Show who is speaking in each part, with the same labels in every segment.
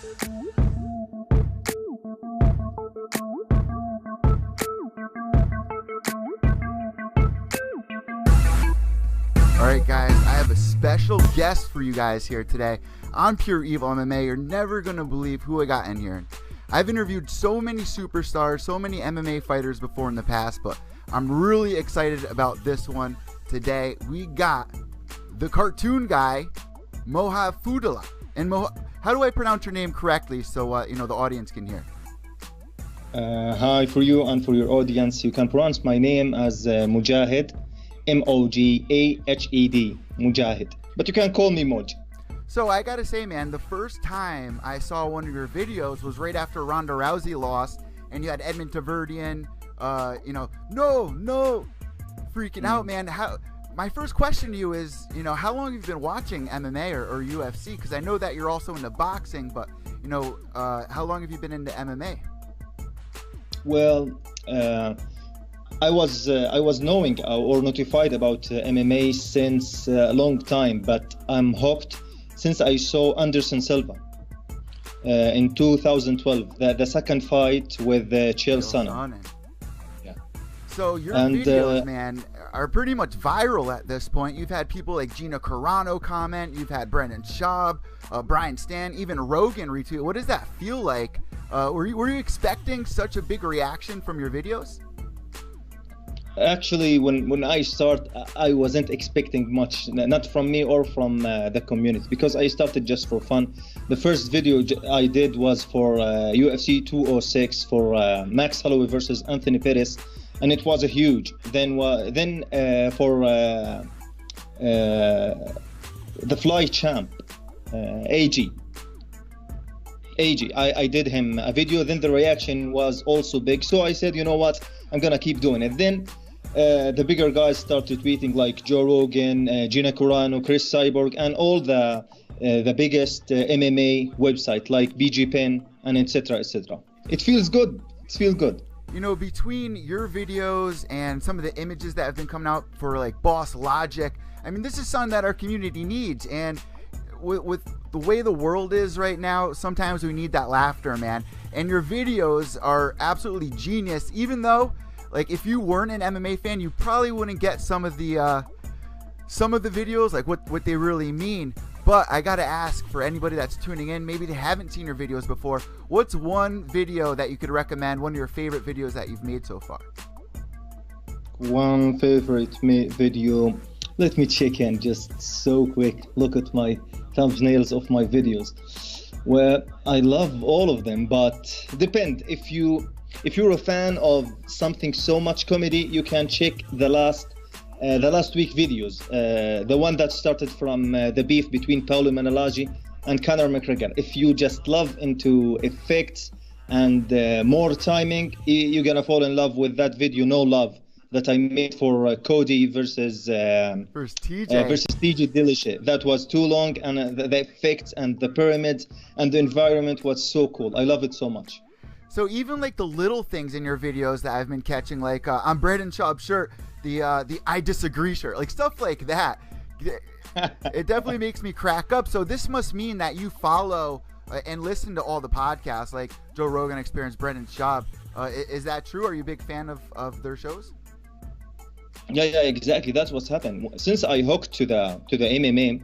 Speaker 1: Alright guys, I have a special guest for you guys here today on Pure Evil MMA. You're never going to believe who I got in here. I've interviewed so many superstars, so many MMA fighters before in the past, but I'm really excited about this one today. We got the cartoon guy, Mojahed Fudailat. And how do I pronounce your name correctly so the audience can hear?
Speaker 2: Hi, for you and for your audience, you can pronounce my name as Mojahed, M-O-G-A-H-E-D, Mojahed. But you can call me Moj.
Speaker 1: So I gotta say, man, the first time I saw one of your videos was right after Ronda Rousey lost, and you had Edmund Taverdian, no, freaking out, man. My first question to you is, how long have you been watching MMA or UFC? Because I know that you're also into boxing, but how long have you been into MMA?
Speaker 2: Well, I was knowing or notified about MMA since a long time, but I'm hooked since I saw Anderson Silva in 2012, the second fight with Chael Sonnen. Yeah.
Speaker 1: So your videos, man, are pretty much viral at this point. You've had people like Gina Carano comment, you've had Brendan Schaub, Brian Stan, even Rogan retweet. What does that feel like? Were you expecting such a big reaction from your videos?
Speaker 2: Actually, when I start, I wasn't expecting much, not from me or from the community, because I started just for fun. The first video I did was for UFC 206 for Max Holloway versus Anthony Pettis, and it was a huge. Then for the fly champ, AG, I did him a video. Then the reaction was also big, so I said, you know what, I'm gonna keep doing it. Then the bigger guys started tweeting, like Joe Rogan, Gina Carano, Chris Cyborg, and all the biggest MMA website like BG Pen and etc. etc. It feels good. It feels good.
Speaker 1: Between your videos and some of the images that have been coming out for like Boss Logic, I mean, this is something that our community needs. And with the way the world is right now, sometimes we need that laughter, man. And your videos are absolutely genius, even though, like, if you weren't an MMA fan, you probably wouldn't get some of the videos, like what they really mean. But I gotta ask, for anybody that's tuning in, maybe they haven't seen your videos before, what's one video that you could recommend, one of your favorite videos that you've made so far?
Speaker 2: One favorite video, let me check in just so quick. Look at my thumbnails of my videos. Well, I love all of them, but depend. If you're a fan of something so much comedy, you can check the last week videos. The one that started from the beef between Paulo Menelaji and Conor McGregor. If you just love into effects and more timing, you're gonna fall in love with that video, No Love, that I made for Cody versus TJ Dillashaw. That was too long, and the effects and the pyramids and the environment was so cool. I love it so much.
Speaker 1: So even like the little things in your videos that I've been catching, like on Brendan Schaub's shirt, the I disagree shirt, like stuff like that, it definitely makes me crack up. So this must mean that you follow and listen to all the podcasts, like Joe Rogan Experience, Brendan Schaub. Is that true? Are you a big fan of their shows?
Speaker 2: Yeah, exactly. That's what's happened. Since I hooked to the MMA,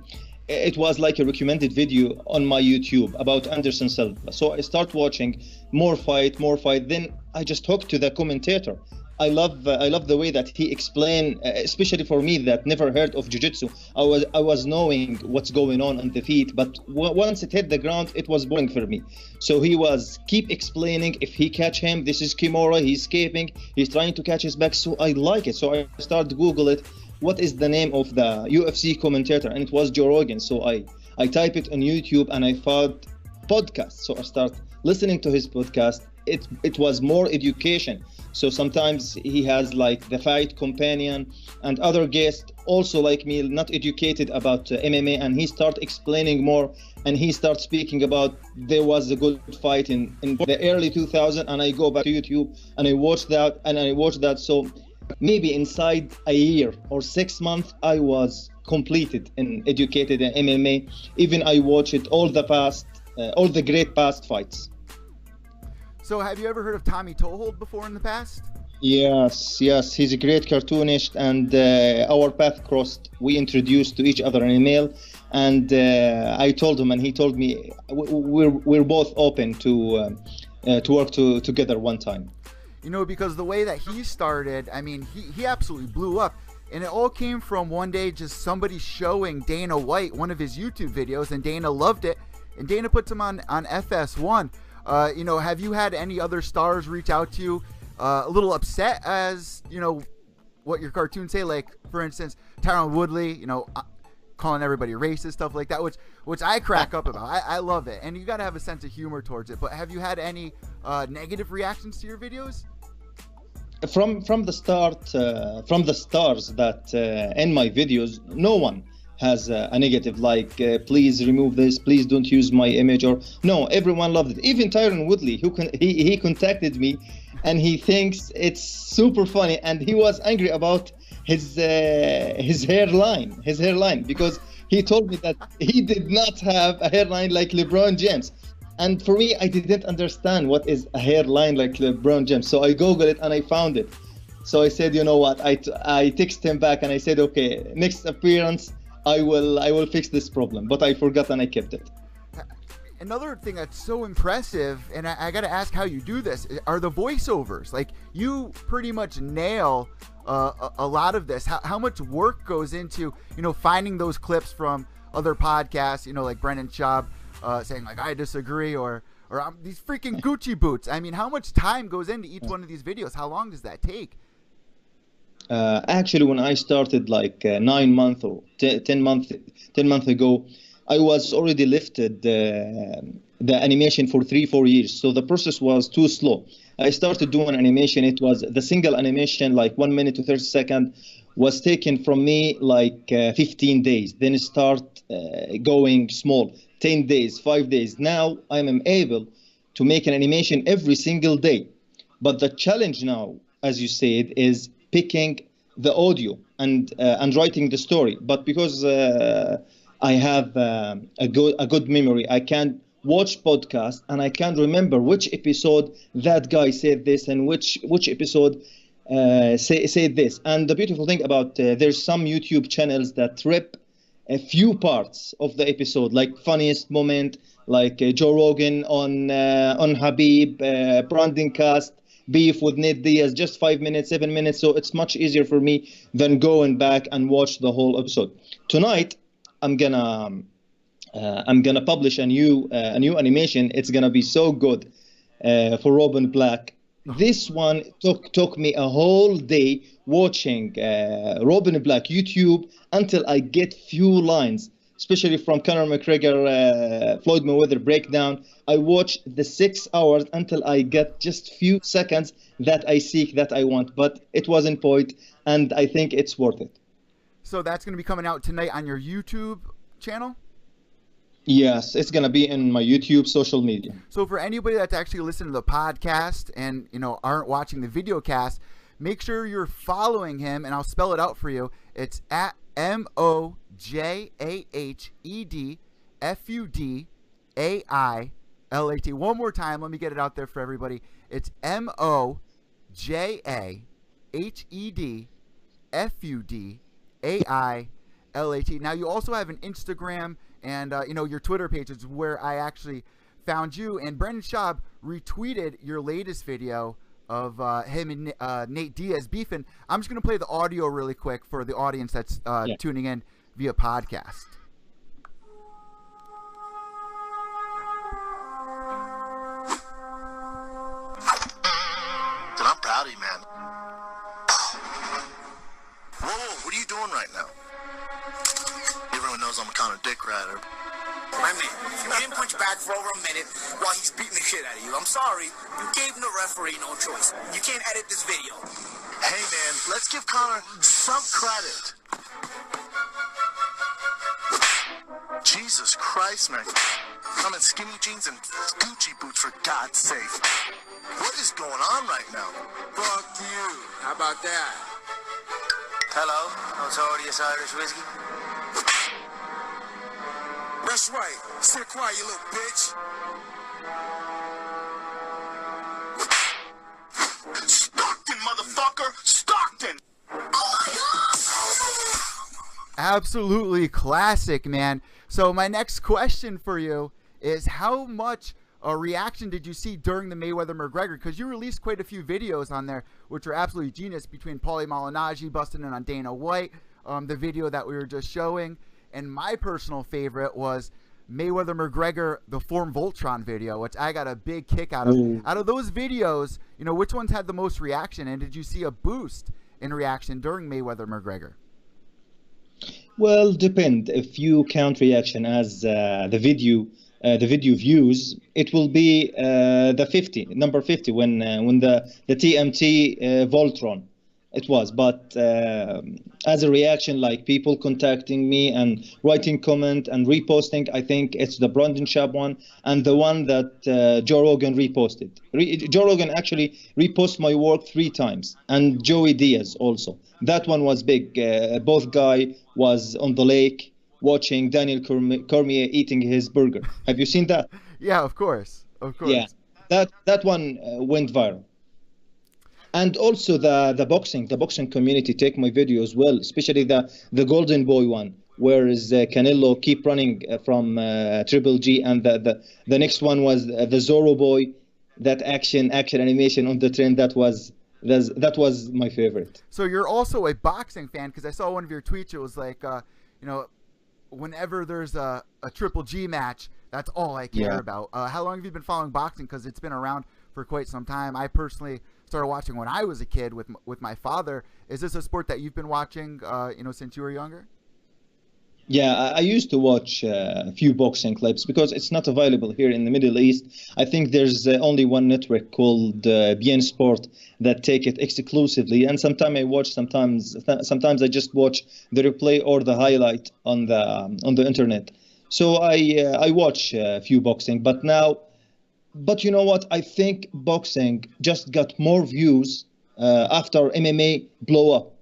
Speaker 2: it was like a recommended video on my YouTube about Anderson Silva. So I start watching more fight. Then I just hooked to the commentator. I love the way that he explained, especially for me that never heard of jiu-jitsu. I was knowing what's going on the feet, but once it hit the ground, it was boring for me. So he was keep explaining, if he catch him, this is Kimura, he's escaping, he's trying to catch his back. So I like it. So I started Google it. What is the name of the UFC commentator? And it was Joe Rogan. So I type it on YouTube and I found podcast. So I start listening to his podcast. It was more education. So sometimes he has like the fight companion and other guests also like me, not educated about MMA, and he start explaining more, and he starts speaking about there was a good fight in the early 2000s, and I go back to YouTube and I watch that. So maybe inside a year or 6 months, I was completed and educated in MMA. Even I watch it all the past all the great past fights.
Speaker 1: So have you ever heard of Tommy Toehold before in the past?
Speaker 2: Yes, he's a great cartoonist, and our path crossed. We introduced to each other in email, and I told him, and he told me we're both open to work together one time.
Speaker 1: You know, because the way that he started, I mean, he absolutely blew up. And it all came from one day just somebody showing Dana White one of his YouTube videos, and Dana loved it, and Dana puts him on FS1. You know, have you had any other stars reach out to you a little upset as, you know, what your cartoons say? Like, for instance, Tyron Woodley, you know, calling everybody racist, stuff like that, which I crack up about. I love it. And you got to have a sense of humor towards it. But have you had any negative reactions to your videos?
Speaker 2: From the start, from the stars that in my videos, no one has a negative, like please remove this, please don't use my image, or no, everyone loved it. Even Tyron Woodley, he contacted me, and he thinks it's super funny, and he was angry about his hairline, because he told me that he did not have a hairline like LeBron James. And for me, I didn't understand what is a hairline like LeBron James. So I Googled it and I found it. So I said, you know what? I texted him back and I said, okay, next appearance, I will fix this problem. But I forgot and I kept it.
Speaker 1: Another thing that's so impressive, and I got to ask how you do this, are the voiceovers. Like, you pretty much nail a lot of this. How much work goes into, you know, finding those clips from other podcasts, you know, like Brendan Schaub, saying like, I disagree, or these freaking Gucci boots. I mean, how much time goes into each one of these videos? How long does that take?
Speaker 2: Actually, when I started like 9 months or 10 months ago, I was already lifted the animation for 3-4 years. So the process was too slow. I started doing animation. It was the single animation, like 1 minute to 30 seconds, was taken from me like 15 days. Then it start going small, 10 days, 5 days. Now I am able to make an animation every single day. But the challenge now, as you said, is picking the audio and writing the story. But because I have a good memory, I can watch podcast and I can remember which episode that guy said this and which episode said this. And the beautiful thing about there's some YouTube channels that rip a few parts of the episode, like funniest moment, like Joe Rogan on Habib, Brandon Cast, beef with Nate Diaz, just 5 minutes, 7 minutes. So it's much easier for me than going back and watch the whole episode. Tonight, I'm gonna publish a new animation. It's gonna be so good for Robin Black. This one took me a whole day watching Robin Black YouTube until I get few lines, especially from Conor McGregor, Floyd Mayweather breakdown. I watched the 6 hours until I get just few seconds that I seek, that I want. But it was in point, and I think it's worth it.
Speaker 1: So that's going to be coming out tonight on your YouTube channel?
Speaker 2: Yes, it's going to be in my YouTube social media.
Speaker 1: So for anybody that's actually listening to the podcast and, you know, aren't watching the video cast, make sure you're following him, and I'll spell it out for you. It's at Mojahed Fudailat. One more time, let me get it out there for everybody. It's Mojahed Fudailat. Now you also have an Instagram and you know, your Twitter page is where I actually found you. And Brendan Schaub retweeted your latest video of him and Nate Diaz beefing. I'm just gonna play the audio really quick for the audience that's tuning in via podcast.
Speaker 3: Dude, I'm proud of you, man. Whoa, what are you doing right now? Everyone knows I'm a kind of dick rider.
Speaker 4: My man, you didn't punch back for over a minute while he's beating the shit out of you. I'm sorry. You gave the referee no choice. You can't edit this video.
Speaker 3: Hey, man, let's give Connor some credit. Jesus Christ, man. I'm in skinny jeans and Gucci boots, for God's sake. What is going on right now?
Speaker 4: Fuck you. How about that?
Speaker 5: Hello, Notorious Irish Whiskey.
Speaker 4: Best
Speaker 3: That's right. Sit quiet, you little bitch. Stockton, motherfucker! Stockton!
Speaker 1: Absolutely classic, man. So my next question for you is, how much reaction did you see during the Mayweather McGregor? Because you released quite a few videos on there, which are absolutely genius, between Paulie Malignaggi busting in on Dana White, the video that we were just showing, and my personal favorite was Mayweather McGregor, the Form Voltron video, which I got a big kick out of. Out of those videos, you know, which ones had the most reaction, and did you see a boost in reaction during Mayweather McGregor?
Speaker 2: Well, depend. If you count reaction as the video views, it will be the 50, number 50, when the TMT Voltron, it was. But as a reaction, like people contacting me and writing comment and reposting, I think it's the Brandon Schaub one and the one that Joe Rogan reposted. Joe Rogan actually reposted my work 3 times, and Joey Diaz also. That one was big. Both guy was on the lake watching Daniel Cormier eating his burger. Have you seen that?
Speaker 1: Yeah, of course. Of course.
Speaker 2: Yeah, that one went viral. And also the boxing community take my video as well, especially the Golden Boy one, where is Canelo keep running from Triple G, and the next one was the Zorro Boy, that action animation on the trend. That was my favorite.
Speaker 1: So you're also a boxing fan, because I saw one of your tweets. It was like, you know, whenever there's a Triple G match, that's all I care about. How long have you been following boxing? Because it's been around for quite some time. I personally started watching when I was a kid with my father. Is this a sport that you've been watching, you know, since you were younger?
Speaker 2: Yeah, I used to watch a few boxing clips because it's not available here in the Middle East. I think there's only one network called BN Sport that take it exclusively. And sometimes I watch, sometimes I just watch the replay or the highlight on the internet. So I watch a few boxing, but you know what? I think boxing just got more views after MMA blow up.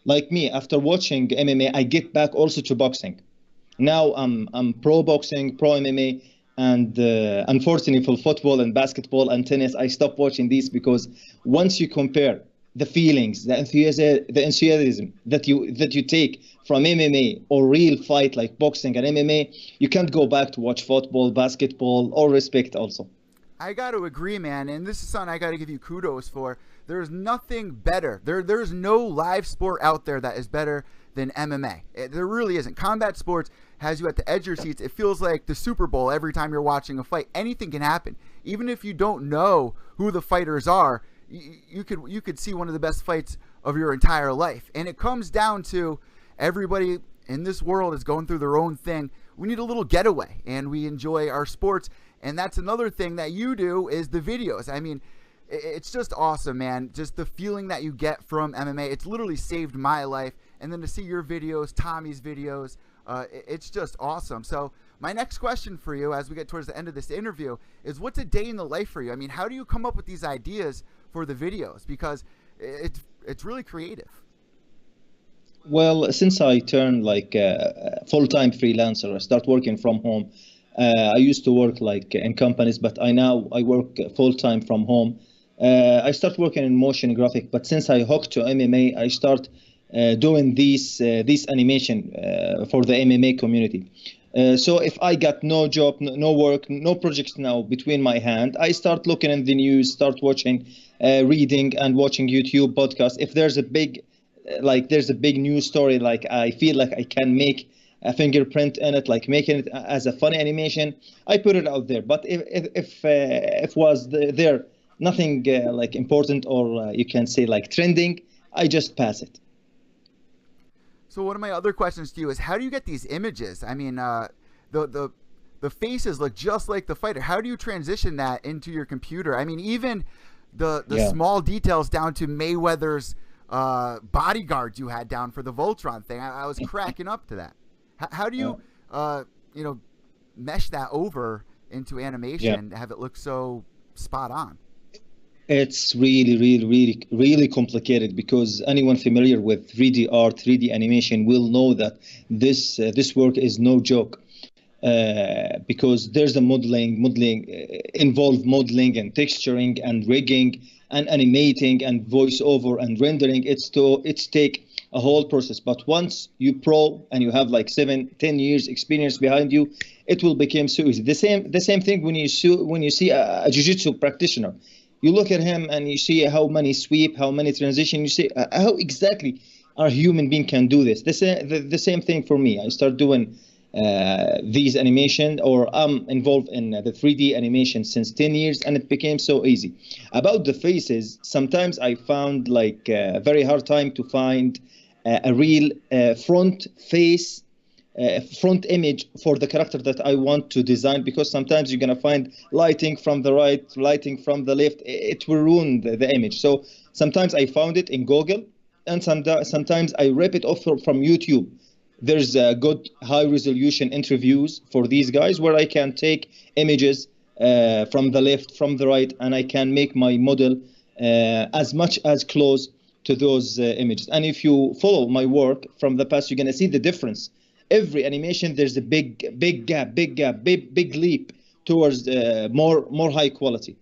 Speaker 2: Like me, after watching MMA, I get back also to boxing. Now I'm pro boxing, pro MMA, and unfortunately for football and basketball and tennis, I stopped watching these, because once you compare the feelings, the enthusiasm that you take from MMA or real fight like boxing and MMA, you can't go back to watch football, basketball, or respect also.
Speaker 1: I got to agree, man, and this is something I got to give you kudos for. There's nothing better. There's no live sport out there that is better than MMA. There really isn't. Combat sports has you at the edge of your seats. It feels like the Super Bowl every time you're watching a fight. Anything can happen. Even if you don't know who the fighters are, you could see one of the best fights of your entire life. And it comes down to everybody in this world is going through their own thing. We need a little getaway, and we enjoy our sports. And that's another thing that you do, is the videos. I mean, it's just awesome, man. Just the feeling that you get from MMA. It's literally saved my life. And then to see your videos, Tommy's videos, it's just awesome. So my next question for you, as we get towards the end of this interview, is what's a day in the life for you? I mean, how do you come up with these ideas for the videos? Because it's really creative.
Speaker 2: Well, since I turned like a full-time freelancer, I start working from home. I used to work like in companies, but I work full-time from home. I start working in motion graphic, but since I hooked to MMA, I start doing this animation for the MMA community. So if I got no job, no work, no projects now between my hand, I start looking in the news, start watching, reading and watching YouTube podcasts. If there's a big news story, like I feel like I can make a fingerprint in it, like making it as a funny animation, I put it out there. But if was there nothing like important, or you can say like trending, I just pass it.
Speaker 1: So one of my other questions to you is, how do you get these images? I mean, the faces look just like the fighter. How do you transition that into your computer? I mean, even the small details down to Mayweather's bodyguards you had down for the Voltron thing. I was cracking up to that. How do you, mesh that over into animation and have it look so spot on?
Speaker 2: It's really complicated, because anyone familiar with 3D art, 3D animation will know that this work is no joke. because there's a modeling involve modeling and texturing and rigging and animating and voiceover and rendering. It's take a whole process. But once you pro and you have like 7-10 years experience behind you, it will become so easy. The same thing when you see a jiu-jitsu practitioner. You look at him and you see how many sweep, how many transition. You see how exactly our human being can do this. The same thing for me. I start doing these animation, or I'm involved in the 3D animation since 10 years, and it became so easy. About the faces, sometimes I found like a very hard time to find a real front face, front image for the character that I want to design, because sometimes you're gonna find lighting from the right, lighting from the left. It will ruin the image. So sometimes I found it in Google, and sometimes I rip it off from YouTube. There's good high-resolution interviews for these guys where I can take images from the left, from the right, and I can make my model as much as close to those images. And if you follow my work from the past, you're going to see the difference. Every animation, there's a big gap, big leap towards more high quality.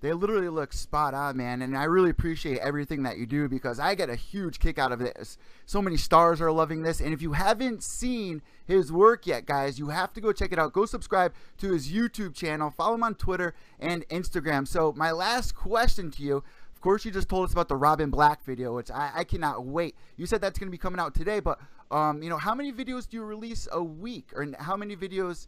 Speaker 1: They literally look spot on, man, and I really appreciate everything that you do, because I get a huge kick out of this. So many stars are loving this, and if you haven't seen his work yet, guys, you have to go check it out. Go subscribe to his YouTube channel, follow him on Twitter and Instagram. So my last question to you, of course, you just told us about the Robin Black video, which I cannot wait. You said that's going to be coming out today, but you know, how many videos do you release a week, or how many videos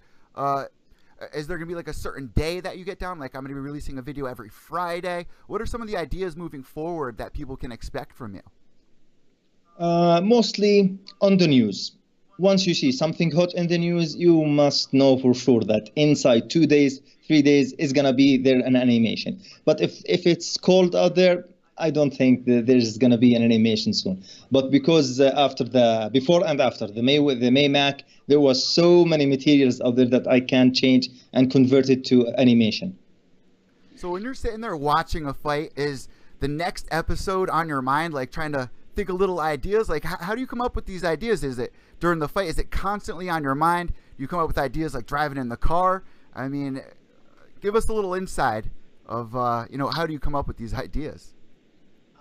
Speaker 1: is there going to be like a certain day that you get down? Like, I'm going to be releasing a video every Friday. What are some of the ideas moving forward that people can expect from you?
Speaker 2: Mostly on the news. Once you see something hot in the news, you must know for sure that inside 2 days, 3 days is going to be there an animation. But if it's cold out there, I don't think that there's going to be an animation soon. But because before and after the May Mac, there was so many materials out there that I can change and convert it to animation.
Speaker 1: So when you're sitting there watching a fight, is the next episode on your mind, like trying to think of little ideas? Like, how do you come up with these ideas? Is it during the fight? Is it constantly on your mind? You come up with ideas like driving in the car? I mean, give us a little inside of, you know, how do you come up with these ideas?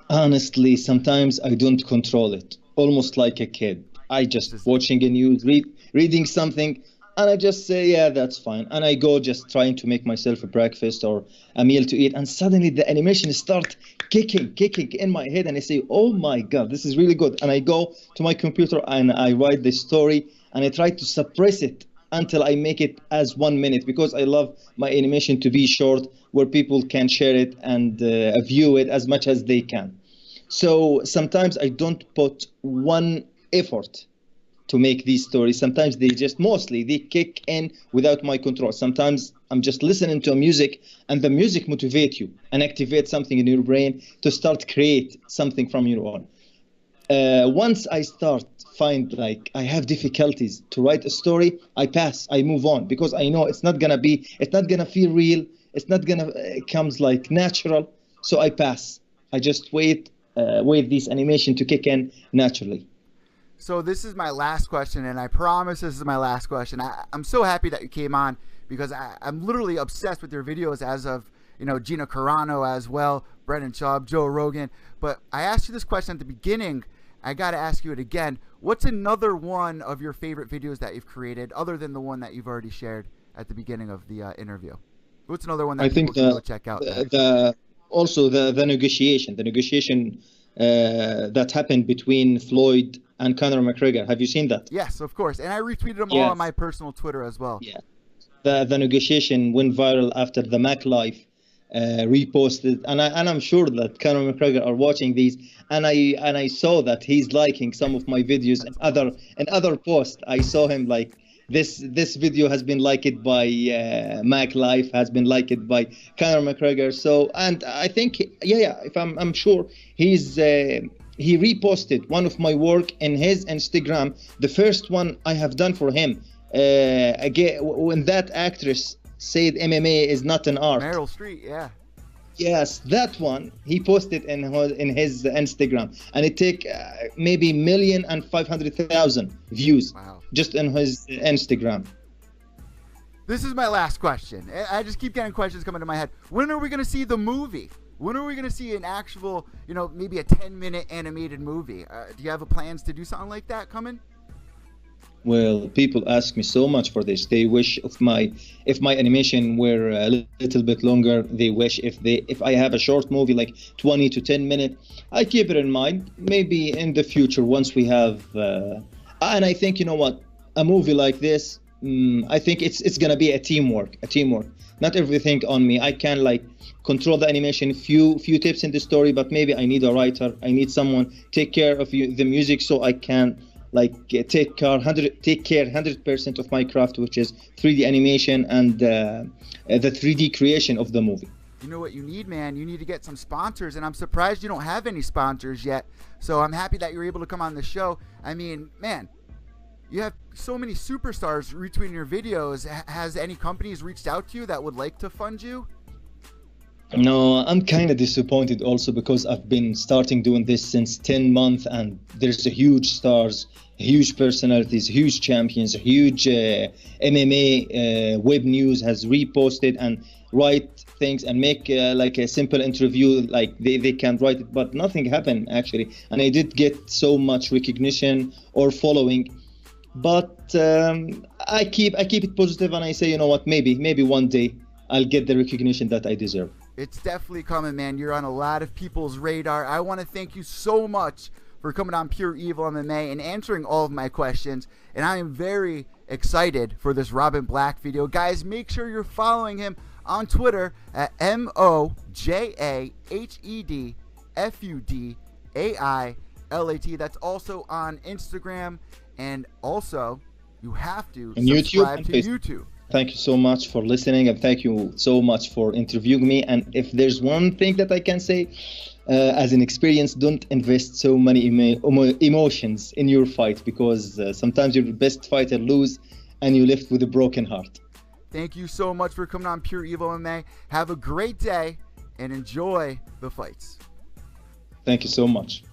Speaker 2: Honestly, sometimes I don't control it, almost like a kid. I just watching a news, reading something, and I just say, yeah, that's fine. And I go just trying to make myself a breakfast or a meal to eat, and suddenly the animation start kicking in my head, and I say, oh my God, this is really good. And I go to my computer and I write the story, and I try to suppress it until I make it as 1 minute, because I love my animation to be short, where people can share it and view it as much as they can. So sometimes I don't put one effort to make these stories. Sometimes they kick in without my control. Sometimes I'm just listening to a music, and the music motivate you and activate something in your brain to start create something from your own. Once I start find like I have difficulties to write a story, I pass, I move on, because I know it's not gonna feel real, it's not gonna comes like natural. So I pass. I just wait this animation to kick in naturally.
Speaker 1: So this is my last question, and I promise this is my last question. I'm so happy that you came on, because I'm literally obsessed with your videos, as of, you know, Gina Carano as well, Brendan Schaub, Joe Rogan. But I asked you this question at the beginning. I got to ask you it again. What's another one of your favorite videos that you've created, other than the one that you've already shared at the beginning of the interview? What's another one that people can go check out?
Speaker 2: Also the negotiation that happened between Floyd and Conor McGregor. Have you seen that?
Speaker 1: Yes, of course. And I retweeted them all on my personal Twitter as well.
Speaker 2: Yeah. The negotiation went viral after the Mac Life reposted, and I'm sure that Conor McGregor are watching these, and I saw that he's liking some of my videos and other posts. I saw him like, this video has been liked by Mac Life, has been liked by Conor McGregor. So, and I think, if I'm sure he reposted one of my work in his Instagram, the first one I have done for him. Again, when that actress said MMA is not an art.
Speaker 1: Meryl Streep, yeah.
Speaker 2: Yes, that one he posted in his Instagram, and it take maybe 1,500,000 views.
Speaker 1: Wow.
Speaker 2: just in his Instagram.
Speaker 1: This is my last question. I just keep getting questions coming to my head. When are we going to see the movie? When are we going to see an actual, maybe a 10-minute animated movie? Do you have plans to do something like that coming?
Speaker 2: Well, people ask me so much for this. They wish if my animation were a little bit longer. They wish if I have a short movie like 20 to 10 minutes. I keep it in mind. Maybe in the future, once we have, and I think, you know what, a movie like this, I think it's gonna be a teamwork. Not everything on me. I can like control the animation, few tips in the story, but maybe I need a writer. I need someone take care of the music, so I can like take care 100% of my craft, which is 3D animation and the 3D creation of the movie.
Speaker 1: You know what you need, man? You need to get some sponsors, and I'm surprised you don't have any sponsors yet. So I'm happy that you're able to come on the show. I mean, man, you have so many superstars retweeting your videos. Has any companies reached out to you that would like to fund you?
Speaker 2: No, I'm kind of disappointed also because I've been starting doing this since 10 months, and there's a huge stars, huge personalities, huge champions, huge MMA web news has reposted and write things and make like a simple interview, like they can write it, but nothing happened actually. And I did get so much recognition or following, but I keep it positive, and I say, you know what, maybe one day I'll get the recognition that I deserve.
Speaker 1: It's definitely coming, man. You're on a lot of people's radar. I want to thank you so much for coming on Pure Evil MMA and answering all of my questions. And I am very excited for this Robin Black video. Guys, make sure you're following him on Twitter at MOJAHED That's also on Instagram. And also, you have to subscribe to YouTube.
Speaker 2: Thank you so much for listening, and thank you so much for interviewing me. And if there's one thing that I can say, as an experience, don't invest so many emotions in your fight, because sometimes your best fighter lose and you left with a broken heart.
Speaker 1: Thank you so much for coming on Pure Evil MMA. Have a great day and enjoy the fights.
Speaker 2: Thank you so much.